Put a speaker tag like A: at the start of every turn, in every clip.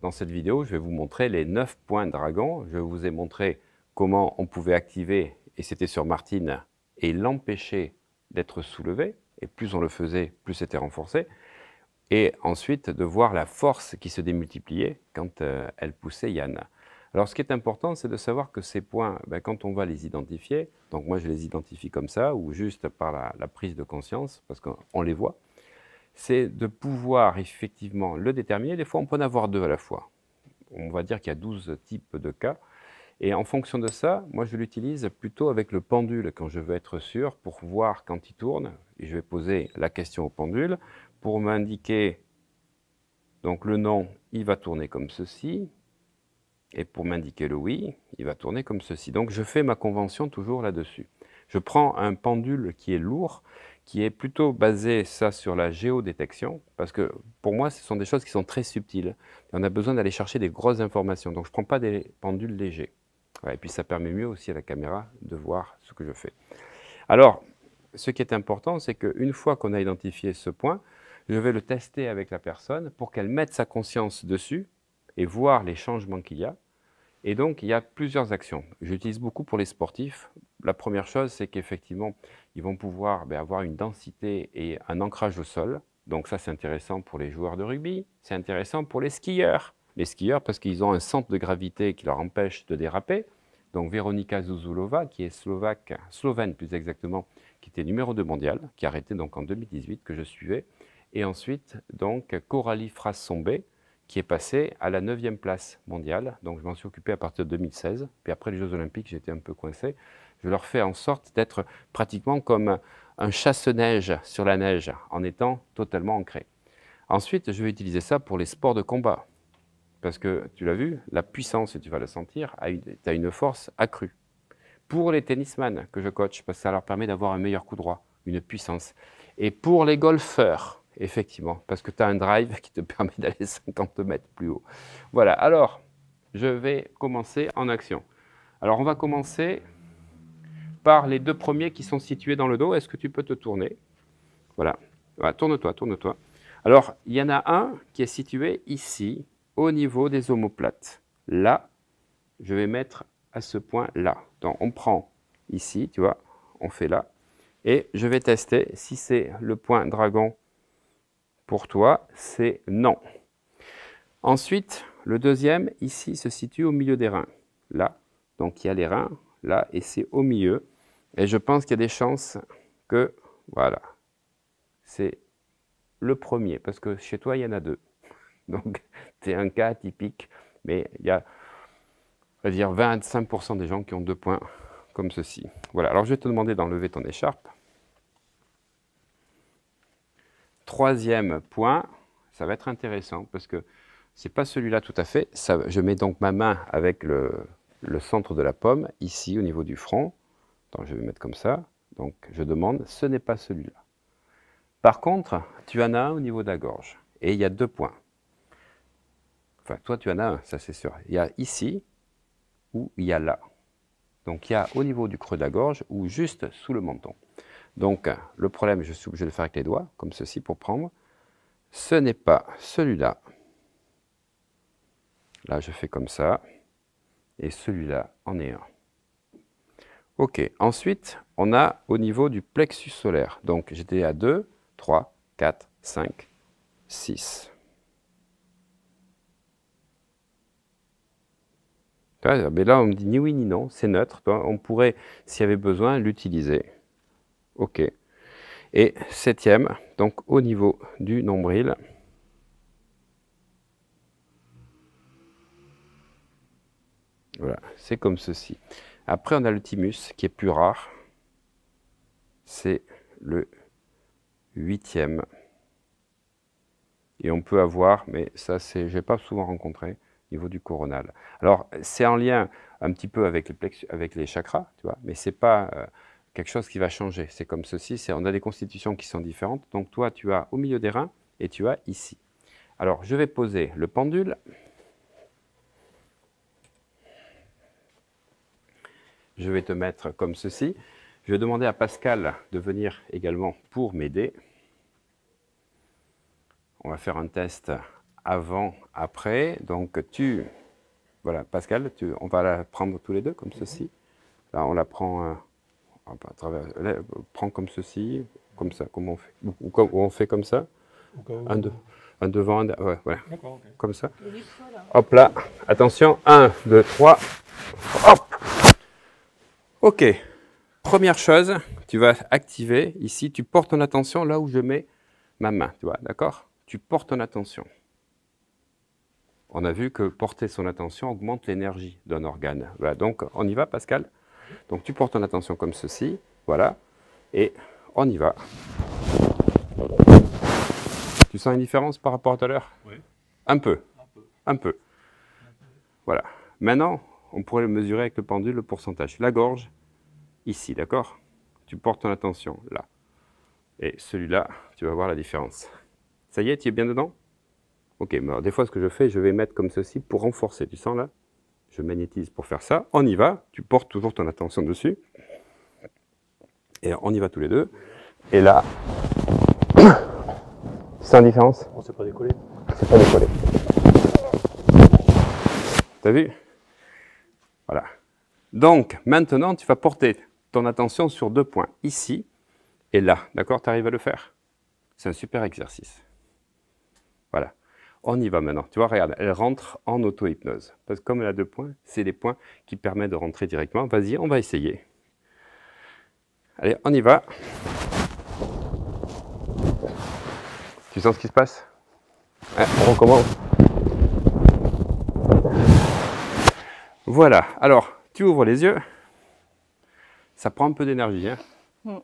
A: dans cette vidéo, je vais vous montrer les 9 points dragon. Je vous ai montré comment on pouvait activer, et c'était sur Martine, et l'empêcher d'être soulevé. Et plus on le faisait, plus c'était renforcé. Et ensuite, de voir la force qui se démultipliait quand elle poussait Yann. Alors, ce qui est important, c'est de savoir que ces points, quand on va les identifier, donc moi je les identifie comme ça, ou juste par la prise de conscience, parce qu'on les voit, c'est de pouvoir effectivement le déterminer. Des fois, on peut en avoir 2 à la fois. On va dire qu'il y a 12 types de cas. Et en fonction de ça, moi, je l'utilise plutôt avec le pendule quand je veux être sûr, pour voir quand il tourne. Et je vais poser la question au pendule pour m'indiquer, donc le non, il va tourner comme ceci. Et pour m'indiquer le oui, il va tourner comme ceci. Donc, je fais ma convention toujours là-dessus. Je prends un pendule qui est lourd, qui est plutôt basé, ça, sur la géodétection, parce que pour moi, ce sont des choses qui sont très subtiles. Et on a besoin d'aller chercher des grosses informations. Donc, je ne prends pas des pendules légers. Ouais, et puis, ça permet mieux aussi à la caméra de voir ce que je fais. Alors, ce qui est important, c'est qu'une fois qu'on a identifié ce point, je vais le tester avec la personne pour qu'elle mette sa conscience dessus et voir les changements qu'il y a. Et donc, il y a plusieurs actions. J'utilise beaucoup pour les sportifs. La première chose, c'est qu'effectivement, ils vont pouvoir avoir une densité et un ancrage au sol. Donc ça, c'est intéressant pour les joueurs de rugby. C'est intéressant pour les skieurs. Les skieurs, parce qu'ils ont un centre de gravité qui leur empêche de déraper. Donc Veronika Zuzulova, qui est slovène plus exactement, qui était numéro 2 mondial, qui a arrêté donc en 2018, que je suivais. Et ensuite, donc, Coralie Frassombe, qui est passée à la 9e place mondiale. Donc je m'en suis occupé à partir de 2016. Puis après les Jeux Olympiques, j'étais un peu coincé. Je leur fais en sorte d'être pratiquement comme un chasse-neige sur la neige, en étant totalement ancré. Ensuite, je vais utiliser ça pour les sports de combat. Parce que, tu l'as vu, la puissance, et tu vas le sentir, tu as une force accrue. Pour les tennisman que je coach, parce que ça leur permet d'avoir un meilleur coup droit, une puissance. Et pour les golfeurs, effectivement, parce que tu as un drive qui te permet d'aller 50 mètres plus haut. Voilà, alors, je vais commencer en action. Alors, on va commencer par les 2 premiers qui sont situés dans le dos. Est-ce que tu peux te tourner? Voilà, voilà, tourne-toi, tourne-toi. Alors, il y en a un qui est situé ici, au niveau des omoplates. Là, je vais mettre à ce point-là. Donc, on prend ici, tu vois, on fait là. Et je vais tester si c'est le point dragon pour toi, c'est non. Ensuite, le deuxième, ici, se situe au milieu des reins. Là, donc il y a les reins, là, et c'est au milieu. Et je pense qu'il y a des chances que, voilà, c'est le premier, parce que chez toi, il y en a 2. Donc, c'est un cas atypique, mais il y a, on va dire, 25% des gens qui ont 2 points comme ceci. Voilà, alors je vais te demander d'enlever ton écharpe. 3e point, ça va être intéressant, parce que ce n'est pas celui-là tout à fait. Ça, je mets donc ma main avec le centre de la paume, ici, au niveau du front. Donc, je vais mettre comme ça. Donc, je demande, ce n'est pas celui-là. Par contre, tu en as un au niveau de la gorge. Et il y a 2 points. Enfin, toi, tu en as un, ça c'est sûr. Il y a ici, ou il y a là. Donc, il y a au niveau du creux de la gorge, ou juste sous le menton. Donc, le problème, je suis obligé de le faire avec les doigts, comme ceci, pour prendre. Ce n'est pas celui-là. Là, je fais comme ça. Et celui-là en est un. Ok, ensuite, on a au niveau du plexus solaire. Donc, j'étais à 2, 3, 4, 5, 6. Mais là, on me dit ni oui ni non, c'est neutre. On pourrait, s'il y avait besoin, l'utiliser. Ok. Et 7e, donc au niveau du nombril. Voilà, c'est comme ceci. Après, on a le thymus qui est plus rare. C'est le 8e. Et on peut avoir, mais ça, je n'ai pas souvent rencontré, au niveau du coronal. Alors, c'est en lien un petit peu avec les chakras, tu vois, mais ce n'est pas quelque chose qui va changer. C'est comme ceci, on a des constitutions qui sont différentes. Donc, toi, tu as au milieu des reins et tu as ici. Alors, je vais poser le pendule. Je vais te mettre comme ceci. Je vais demander à Pascal de venir également pour m'aider. On va faire un test avant, après. Donc, voilà, Pascal, on va la prendre tous les deux comme ceci. Là, on la prend à travers, là, prends comme ceci, comme ça, comme on fait. Ou on fait comme ça. Un devant, ouais, voilà. Okay. Comme ça. Hop là, attention, 1, 2, 3. Hop. Ok. Première chose, tu vas activer, ici, tu portes ton attention là où je mets ma main, tu vois, d'accord? Tu portes ton attention. On a vu que porter son attention augmente l'énergie d'un organe. Voilà, donc on y va, Pascal? Donc tu portes ton attention comme ceci, voilà, et on y va. Tu sens une différence par rapport à tout à l'heure? Oui. Un peu. Un peu. Voilà. Maintenant, on pourrait le mesurer avec le pendule, le pourcentage. La gorge, ici, d'accord? Tu portes ton attention là. Et celui-là, tu vas voir la différence. Ça y est, tu es bien dedans? Ok, mais alors, des fois, ce que je fais, je vais mettre comme ceci pour renforcer. Tu sens là? Je magnétise pour faire ça. On y va. Tu portes toujours ton attention dessus. Et on y va tous les deux. Et là, tu sens la différence?
B: On ne s'est pas décollé.
A: C'est pas décollé. T'as vu? Voilà. Donc, maintenant, tu vas porter ton attention sur 2 points. Ici et là. D'accord? Tu arrives à le faire? C'est un super exercice. Voilà. On y va maintenant. Tu vois, regarde, elle rentre en auto-hypnose. Parce que comme elle a 2 points, c'est les points qui permettent de rentrer directement. Vas-y, on va essayer. Allez, on y va. Tu sens ce qui se passe? Ouais, on recommence. Voilà. Alors, tu ouvres les yeux. Ça prend un peu d'énergie. Hein?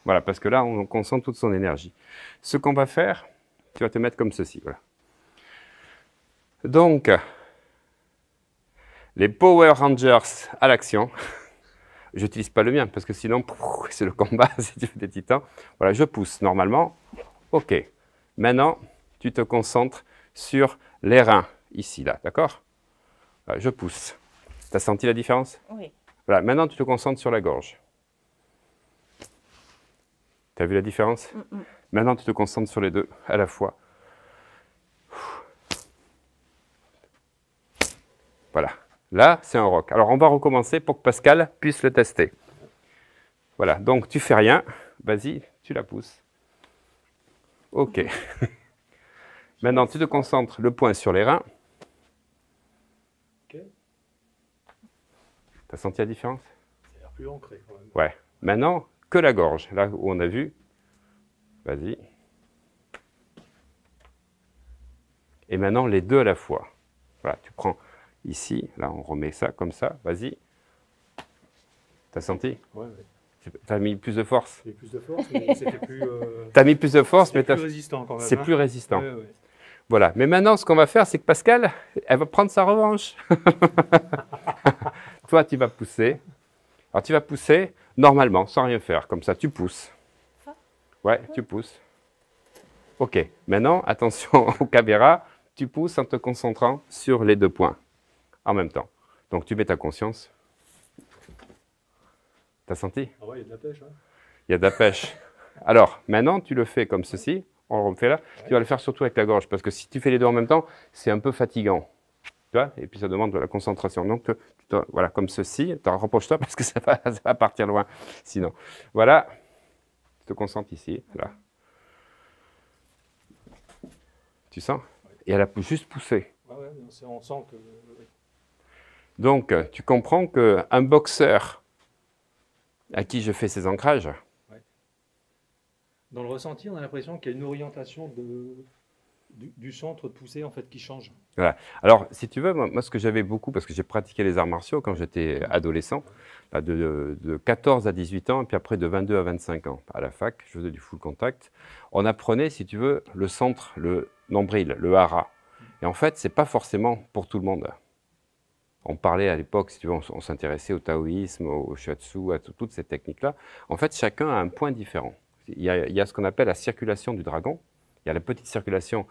A: Voilà, parce que là, on concentre toute son énergie. Ce qu'on va faire, tu vas te mettre comme ceci. Voilà. Donc, les Power Rangers à l'action. Je n'utilise pas le mien, parce que sinon, c'est le combat, si tu fais des titans. Voilà, je pousse normalement. OK. Maintenant, tu te concentres sur les reins, ici, là, d'accord? Voilà, je pousse. Tu as senti la différence?
C: Oui.
A: Voilà, maintenant, tu te concentres sur la gorge. Tu as vu la différence? Maintenant, tu te concentres sur les deux à la fois. Voilà. Là, c'est un rock. Alors, on va recommencer pour que Pascal puisse le tester. Voilà. Donc, tu fais rien. Vas-y, tu la pousses. OK. Maintenant, tu te concentres le point sur les reins.
B: OK.
A: Tu as senti la différence?
B: Ça a l'air plus ancré quand même.
A: Ouais. Maintenant, que la gorge. Là où on a vu. Vas-y. Et maintenant, les deux à la fois. Voilà, tu prends ici. Là, on remet ça comme ça. Vas-y. T'as senti?
B: Ouais.
A: T'as mis plus de force?
B: J'ai plus de force, mais c'était plus...
A: T'as mis plus de force, mais
B: c'est plus résistant quand même.
A: C'est plus résistant.
B: Ouais, ouais.
A: Voilà. Mais maintenant, ce qu'on va faire, c'est que Pascal, elle va prendre sa revanche. Toi, tu vas pousser. Alors, tu vas pousser normalement, sans rien faire. Comme ça, tu pousses. Ouais, tu pousses. OK. Maintenant, attention aux caméras. Tu pousses en te concentrant sur les 2 points en même temps. Donc, tu mets ta conscience. T'as senti?
B: Ah ouais, il y a de la pêche. Hein.
A: Il y a de la pêche. Alors, maintenant, tu le fais comme ceci. On le refait là. Ouais. Tu vas le faire surtout avec la gorge. Parce que si tu fais les deux en même temps, c'est un peu fatigant. Tu vois? Et puis, ça demande de la concentration. Donc, voilà, comme ceci. Rapproche-toi parce que ça va partir loin. Sinon, voilà. Tu te concentres ici. Là. Tu sens? Ouais. Et elle a juste poussé.
B: Ouais, on sent que...
A: Donc, tu comprends qu'un boxeur à qui je fais ces ancrages.
B: Ouais. Dans le ressenti, on a l'impression qu'il y a une orientation du centre de poussée en fait qui change.
A: Voilà. Alors, si tu veux, moi ce que j'avais beaucoup, parce que j'ai pratiqué les arts martiaux quand j'étais adolescent, de 14 à 18 ans, et puis après de 22 à 25 ans à la fac, je faisais du full contact. On apprenait, si tu veux, le centre, le nombril, le hara. Et en fait, ce n'est pas forcément pour tout le monde. On parlait à l'époque, si tu veux, on s'intéressait au taoïsme, au shiatsu, à toutes ces techniques-là. En fait, chacun a un point différent. Il y a ce qu'on appelle la circulation du dragon. Il y a la petite circulation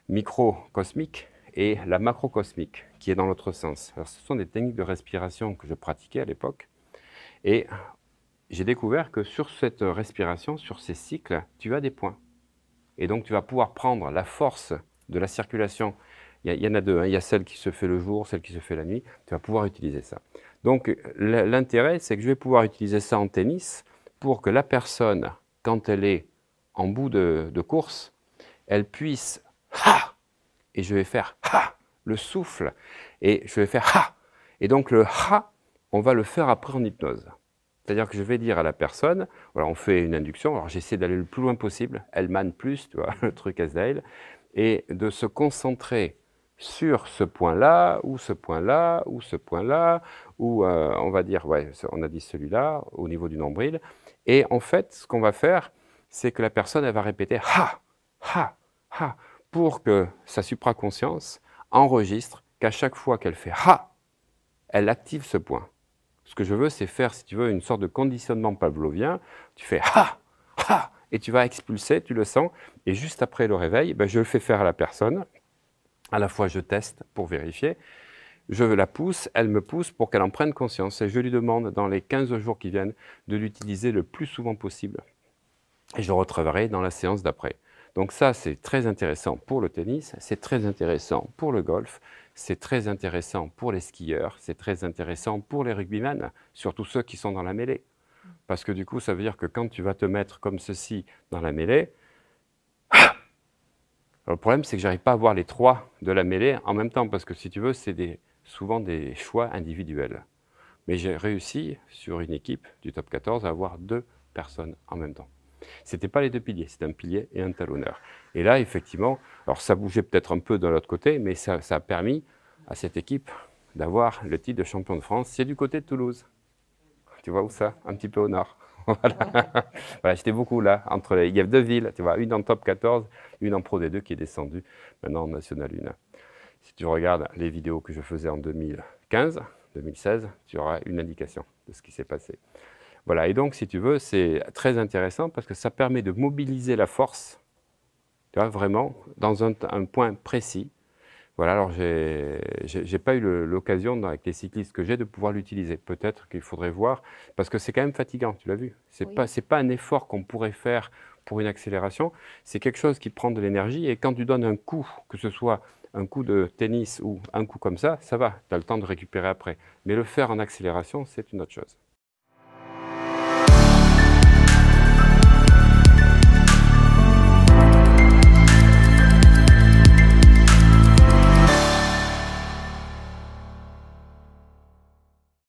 A: microcosmique et la macrocosmique, qui est dans l'autre sens. Alors, ce sont des techniques de respiration que je pratiquais à l'époque. Et j'ai découvert que sur cette respiration, sur ces cycles, tu as des points. Et donc, tu vas pouvoir prendre la force de la circulation. Il y en a deux, hein. Il y a celle qui se fait le jour, celle qui se fait la nuit. Tu vas pouvoir utiliser ça. Donc l'intérêt, c'est que je vais pouvoir utiliser ça en tennis pour que la personne, quand elle est en bout de course, elle puisse « ha » et je vais faire « ha », le souffle, et je vais faire « ha ». Et donc le « ha », on va le faire après en hypnose. C'est-à-dire que je vais dire à la personne, voilà, on fait une induction, alors j'essaie d'aller le plus loin possible, Hellman plus, tu vois, le truc Asdael, et de se concentrer sur ce point-là, ou ce point-là, ou ce point-là, ou on va dire, ouais, on a dit celui-là, au niveau du nombril. Et en fait, ce qu'on va faire, c'est que la personne, elle va répéter « ha »,« ha »,« ha », pour que sa supraconscience enregistre qu'à chaque fois qu'elle fait « ha », elle active ce point. Ce que je veux, c'est faire, si tu veux, une sorte de conditionnement pavlovien. Tu fais « ha »,« ha », et tu vas expulser, tu le sens, et juste après le réveil, ben, je le fais faire à la personne. À la fois, je teste pour vérifier, je la pousse, elle me pousse pour qu'elle en prenne conscience. Et je lui demande, dans les 15 jours qui viennent, de l'utiliser le plus souvent possible. Et je retravaillerai dans la séance d'après. Donc ça, c'est très intéressant pour le tennis, c'est très intéressant pour le golf, c'est très intéressant pour les skieurs, c'est très intéressant pour les rugbyman, surtout ceux qui sont dans la mêlée. Parce que du coup, ça veut dire que quand tu vas te mettre comme ceci dans la mêlée, alors, le problème, c'est que je n'arrive pas à voir les trois de la mêlée en même temps, parce que si tu veux, c'est souvent des choix individuels. Mais j'ai réussi, sur une équipe du top 14, à avoir 2 personnes en même temps. Ce n'était pas les 2 piliers, c'était un pilier et un talonneur. Et là, effectivement, alors ça bougeait peut-être un peu de l'autre côté, mais ça a permis à cette équipe d'avoir le titre de champion de France. C'est du côté de Toulouse. Tu vois où ça? Un petit peu au nord. Voilà, j'étais beaucoup là, il y a 2 villes, tu vois, une en top 14, une en Pro D2 qui est descendue maintenant en National 1. Si tu regardes les vidéos que je faisais en 2015, 2016, tu auras une indication de ce qui s'est passé. Voilà, et donc si tu veux, c'est très intéressant parce que ça permet de mobiliser la force, tu vois, vraiment, dans un point précis. Voilà, alors j'ai pas eu l'occasion avec les cyclistes que j'ai de pouvoir l'utiliser. Peut-être qu'il faudrait voir, parce que c'est quand même fatigant, tu l'as vu. C'est pas un effort qu'on pourrait faire pour une accélération, c'est quelque chose qui prend de l'énergie et quand tu donnes un coup, que ce soit un coup de tennis ou un coup comme ça va, tu as le temps de récupérer après. Mais le faire en accélération, c'est une autre chose.